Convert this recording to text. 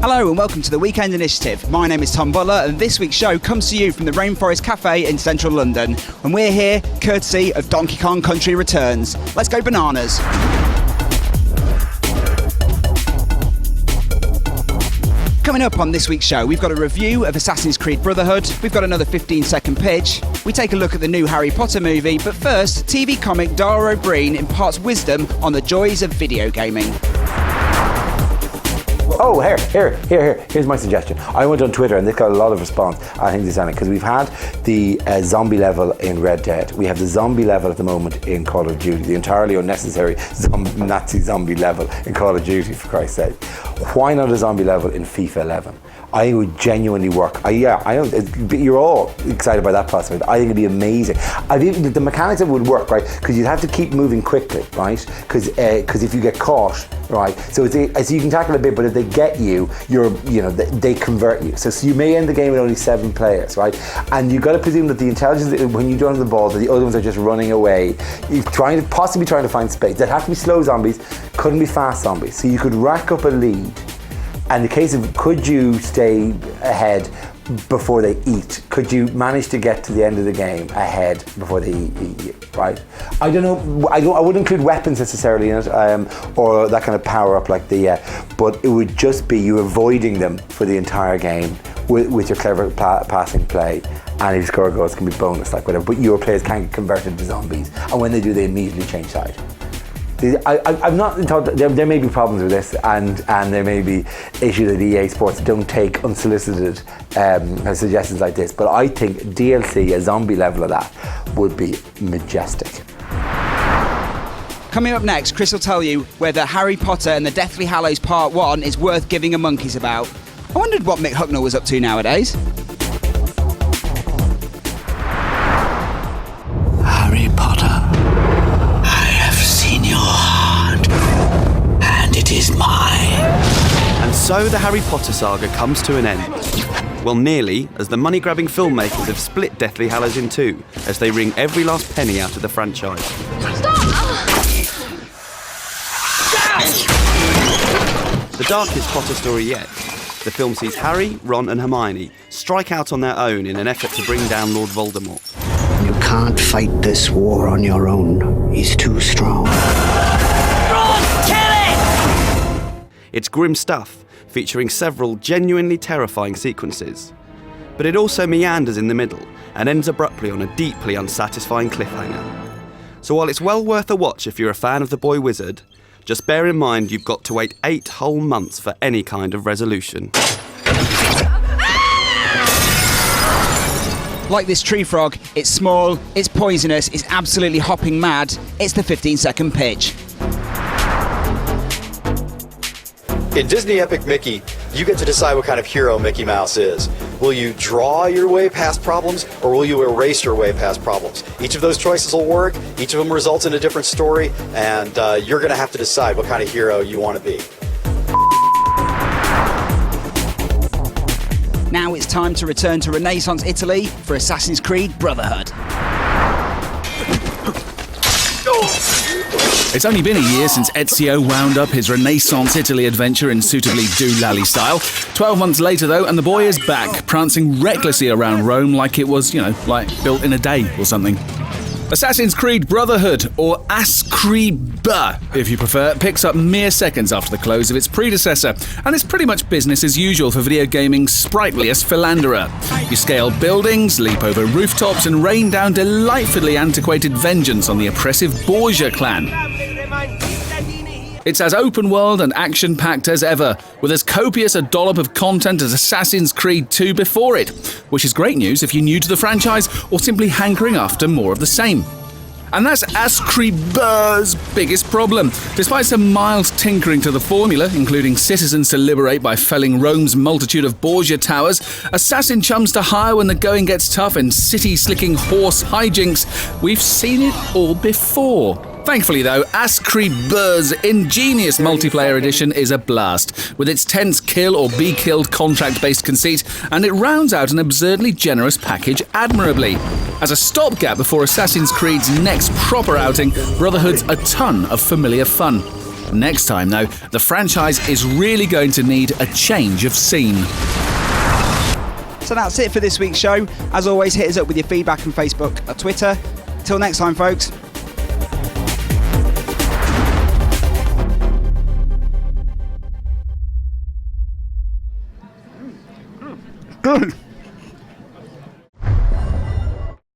Hello and welcome to the Weekend Initiative. My name is Tom Butler and this week's show comes to you from the Rainforest Cafe in central London. And we're here courtesy of Donkey Kong Country Returns. Let's go bananas. Coming up on this week's show, we've got a review of Assassin's Creed Brotherhood, we've got another 15-second pitch, we take a look at the new Harry Potter movie, but first, TV comic Dara O'Brien imparts wisdom on the joys of video gaming. Oh, here's my suggestion. I went on Twitter and this got a lot of response. I think this is because we've had the zombie level in Red Dead. We have the zombie level at the moment in Call of Duty, the entirely unnecessary Nazi zombie level in Call of Duty, for Christ's sake. Why not a zombie level in FIFA 11? I think it would genuinely work. I know you're all excited by that prospect. I think it'd be amazing. I think the mechanics of it would work, right? Because you'd have to keep moving quickly, right? Because if you get caught, right? So you can tackle a bit, but if they get you, they convert you. So you may end the game with only 7 players, right? And you've got to presume that the intelligence, when you don't have the ball, that the other ones are just running away, possibly trying to find space. They'd have to be slow zombies, couldn't be fast zombies. So you could rack up a lead. And the case of could you stay ahead before they eat? Could you manage to get to the end of the game ahead before they eat? Right? I don't know. I wouldn't include weapons necessarily in it, or that kind of power up like but it would just be you avoiding them for the entire game with your clever passing play. And if you score goals, it can be bonus, like whatever. But your players can't get converted to zombies, and when they do, they immediately change side. I'm not told that there may be problems with this, and there may be issues that EA Sports don't take unsolicited suggestions like this. But I think DLC, a zombie level of that, would be majestic. Coming up next, Chris will tell you whether Harry Potter and the Deathly Hallows Part 1 is worth giving a monkeys about. I wondered what Mick Hucknall was up to nowadays. Harry Potter, I have seen your heart, and it is mine. And so the Harry Potter saga comes to an end. Well, nearly, as the money-grabbing filmmakers have split Deathly Hallows in two, as they wring every last penny out of the franchise. The darkest Potter story yet. The film sees Harry, Ron and Hermione strike out on their own in an effort to bring down Lord Voldemort. You can't fight this war on your own. He's too strong. Ron, kill it! It's grim stuff, featuring several genuinely terrifying sequences. But it also meanders in the middle and ends abruptly on a deeply unsatisfying cliffhanger. So while it's well worth a watch if you're a fan of the boy wizard, just bear in mind you've got to wait 8 whole months for any kind of resolution. Like this tree frog, it's small, it's poisonous, it's absolutely hopping mad. It's the 15-second pitch. In Disney Epic Mickey, you get to decide what kind of hero Mickey Mouse is. Will you draw your way past problems, or will you erase your way past problems? Each of those choices will work, each of them results in a different story, and you're going to have to decide what kind of hero you want to be. Now it's time to return to Renaissance Italy for Assassin's Creed Brotherhood. It's only been a year since Ezio wound up his Renaissance Italy adventure in suitably doolally style. 12 months later, though, and the boy is back, prancing recklessly around Rome like it was, like built in a day or something. Assassin's Creed Brotherhood, or Ascriba, if you prefer, picks up mere seconds after the close of its predecessor, and it's pretty much business as usual for video gaming's sprightliest philanderer. You scale buildings, leap over rooftops, and rain down delightfully antiquated vengeance on the oppressive Borgia clan. It's as open-world and action-packed as ever, with as copious a dollop of content as Assassin's Creed 2 before it, which is great news if you're new to the franchise or simply hankering after more of the same. And that's Ascriba's biggest problem. Despite some mild tinkering to the formula, including citizens to liberate by felling Rome's multitude of Borgia towers, assassin chums to hire when the going gets tough, and city-slicking horse hijinks, we've seen it all before. Thankfully, though, Ascriba's ingenious multiplayer edition is a blast, with its tense kill or be killed contract-based conceit, and it rounds out an absurdly generous package admirably. As a stopgap before Assassin's Creed's next proper outing, Brotherhood's a ton of familiar fun. Next time, though, the franchise is really going to need a change of scene. So that's it for this week's show. As always, hit us up with your feedback on Facebook or Twitter. Till next time, folks. Good.